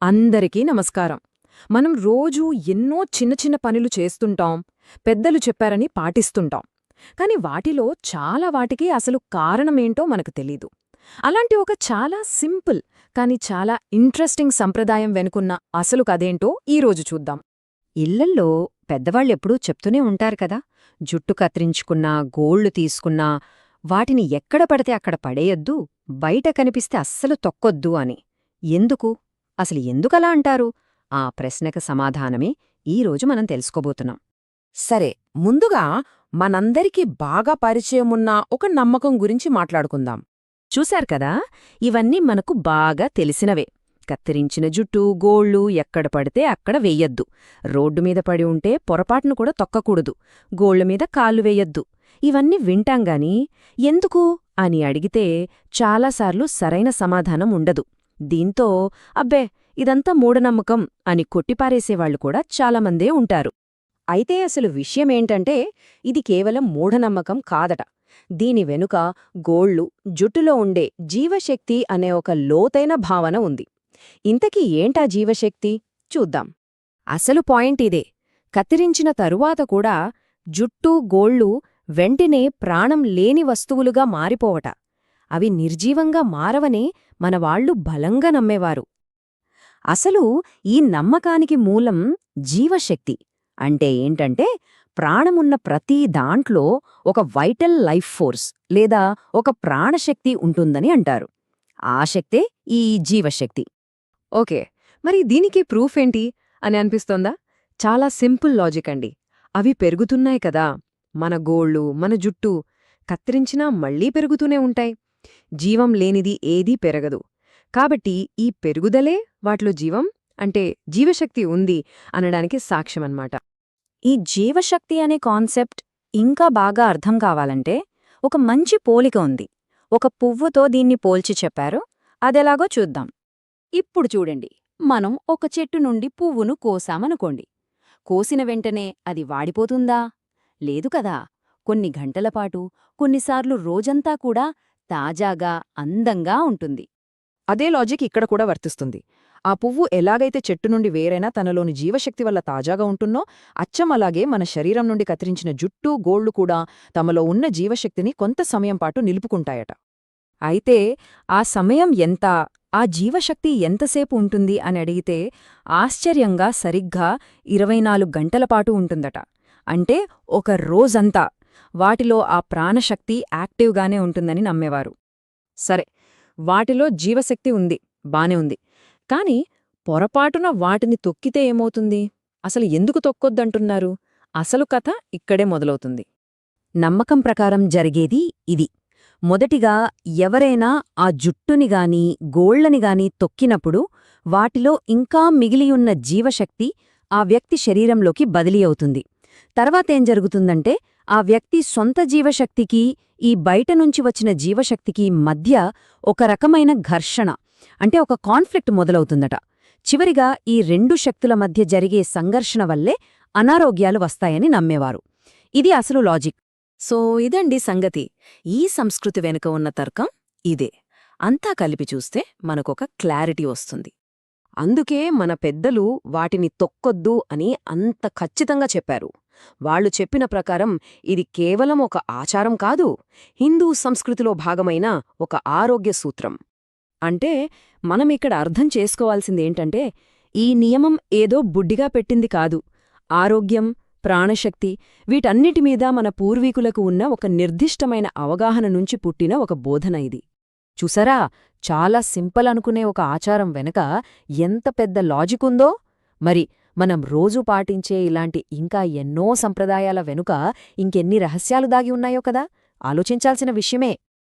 అందరికీ నమస్కారం. మనం రోజూ ఎన్నో చిన్న చిన్న పనులు చేస్తుంటాం, పెద్దలు చెప్పారని పాటిస్తుంటాం. కాని వాటిలో చాలా వాటికి అసలు కారణమేంటో మనకు తెలీదు. అలాంటి ఒక చాలా సింపుల్ కాని చాలా ఇంట్రెస్టింగ్ సంప్రదాయం వెనుకున్న అసలు కథేంటో ఈరోజు చూద్దాం. ఇళ్లల్లో పెద్దవాళ్ళెప్పుడూ చెప్తూనే ఉంటారు కదా, జుట్టు కత్తిరించుకున్నా గోళ్లు తీసుకున్నా వాటిని ఎక్కడ పడితే అక్కడ పడేయొద్దు, బయట కనిపిస్తే అస్సలు తొక్కొద్దు అని. ఎందుకు? అసలు ఎందుకలా అంటారు? ఆ ప్రశ్నకు సమాధానమే ఈరోజు మనం తెలుసుకోబోతున్నాం. సరే, ముందుగా మనందరికీ బాగా పరిచయమున్న ఒక నమ్మకం గురించి మాట్లాడుకుందాం. చూశారు కదా, ఇవన్నీ మనకు బాగా తెలిసినవే. కత్తిరించిన జుట్టు, గోళ్లు ఎక్కడ పడితే అక్కడ వెయ్యొద్దు, రోడ్డు మీద పడి ఉంటే పొరపాటును కూడా తొక్కకూడదు, గోళ్లమీద కాళ్ళు వెయ్యొద్దు. ఇవన్నీ వింటాంగాని ఎందుకు అని అడిగితే చాలాసార్లు సరైన సమాధానం ఉండదు. దీంతో అబ్బే ఇదంతా మూఢనమ్మకం అని కొట్టిపారేసేవాళ్లు కూడా చాలామందే ఉంటారు. అయితే అసలు విషయమేంటంటే, ఇది కేవలం మూఢనమ్మకం కాదట. దీని వెనుక గోళ్లు, జుట్టులో ఉండే జీవశక్తి అనే ఒక లోతైన భావన ఉంది. ఇంతకీ ఏంటా జీవశక్తి? చూద్దాం. అసలు పాయింట్ ఇదే. కత్తిరించిన తరువాత కూడా జుట్టు, గోళ్లు వెంటనే ప్రాణం లేని వస్తువులుగా మారిపోవట. అవి నిర్జీవంగా మారవనే మనవాళ్లు బలంగా నమ్మేవారు. అసలు ఈ నమ్మకానికి మూలం జీవశక్తి. అంటే ఏంటంటే, ప్రాణమున్న ప్రతి దాంట్లో ఒక వైటల్ లైఫ్ ఫోర్స్ లేదా ఒక ప్రాణశక్తి ఉంటుందని అంటారు. ఆ శక్తే ఈ జీవశక్తి. ఓకే, మరి దీనికి ప్రూఫ్ ఏంటి అని అనిపిస్తోందా? చాలా సింపుల్ లాజిక్ అండి. అవి పెరుగుతున్నాయి కదా, మన గోళ్ళు, మన జుట్టు కత్తిరించినా మళ్లీ పెరుగుతూనే ఉంటాయి. జీవం లేనిది ఏదీ పెరగదు. కాబట్టి ఈ పెరుగుదలే వాటిలో జీవం, అంటే జీవశక్తి ఉంది అనడానికి సాక్ష్యమన్నమాట. ఈ జీవశక్తి అనే కాన్సెప్ట్ ఇంకా బాగా అర్థం కావాలంటే ఒక మంచి పోలిక ఉంది. ఒక పువ్వుతో దీన్ని పోల్చి చెప్పారు. అదెలాగో చూద్దాం. ఇప్పుడు చూడండి, మనం ఒక చెట్టు నుండి పువ్వును కోసామనుకోండి. కోసిన వెంటనే అది వాడిపోతుందా? లేదు కదా. కొన్ని గంటలపాటు, కొన్నిసార్లు రోజంతా కూడా తాజాగా, అందంగా ఉంటుంది. అదే లాజిక్ ఇక్కడ కూడా వర్తిస్తుంది. ఆ పువ్వు ఎలాగైతే చెట్టు నుండి వేరైనా తనలోని జీవశక్తి వల్ల తాజాగా ఉంటున్నో, అచ్చం అలాగే మన శరీరం నుండి కత్తిరించిన జుట్టు, గోళ్లు కూడా తమలో ఉన్న జీవశక్తిని కొంత సమయం పాటు నిలుపుకుంటాయట. అయితే ఆ సమయం ఎంత, ఆ జీవశక్తి ఎంతసేపు ఉంటుంది అని అడిగితే ఆశ్చర్యంగా సరిగ్గా 24 గంటలపాటు ఉంటుందట. అంటే ఒక రోజంతా వాటిలో ఆ ప్రాణశక్తి యాక్టివ్గానే ఉంటుందని నమ్మేవారు. సరే, వాటిలో జీవశక్తి ఉంది, బానే ఉంది. కాని పొరపాటున వాటిని తొక్కితే ఏమవుతుంది? అసలు ఎందుకు తొక్కొద్దంటున్నారు? అసలు కథ ఇక్కడే మొదలవుతుంది. నమ్మకం ప్రకారం జరిగేది ఇది. మొదటిగా ఎవరైనా ఆ జుట్టునిగాని గోళ్లనిగాని తొక్కినప్పుడు వాటిలో ఇంకా మిగిలియున్న జీవశక్తి ఆ వ్యక్తి శరీరంలోకి బదిలీ అవుతుంది. తర్వాతేం జరుగుతుందంటే, ఆ వ్యక్తి సొంత జీవశక్తికి, ఈ బయటనుంచి వచ్చిన జీవశక్తికి మధ్య ఒక రకమైన ఘర్షణ, అంటే ఒక కాన్ఫ్లిక్ట్ మొదలవుతుందట. చివరిగా ఈ రెండు శక్తుల మధ్య జరిగే సంఘర్షణ వల్లే అనారోగ్యాలు వస్తాయని నమ్మేవారు. ఇది అసలు లాజిక్. సో ఇదండి సంగతి. ఈ సంస్కృతి వెనుక ఉన్న తర్కం ఇదే. అంతా కలిపి చూస్తే మనకొక క్లారిటీ వస్తుంది. అందుకే మన పెద్దలు వాటిని తొక్కొద్దు అని అంత ఖచ్చితంగా చెప్పారు. వాళ్లు చెప్పిన ప్రకారం ఇది కేవలం ఒక ఆచారం కాదు, హిందూ సంస్కృతిలో భాగమైన ఒక ఆరోగ్య సూత్రం. అంటే మనమిక్కడ అర్థం చేసుకోవాల్సిందేంటంటే, ఈ నియమం ఏదో బుడ్డిగా పెట్టింది కాదు. ఆరోగ్యం, ప్రాణశక్తి వీటన్నిటిమీద మన పూర్వీకులకు ఉన్న ఒక నిర్దిష్టమైన అవగాహన నుంచి పుట్టిన ఒక బోధన ఇది. చూసారా, చాలా సింపుల్ అనుకునే ఒక ఆచారం వెనక ఎంత పెద్ద లాజికుందో. మరి మనం రోజూ పాటించే ఇలాంటి ఇంకా ఎన్నో సంప్రదాయాల వెనుక ఇంకెన్ని రహస్యాలు దాగి ఉన్నాయో కదా, ఆలోచించాల్సిన విషయమే.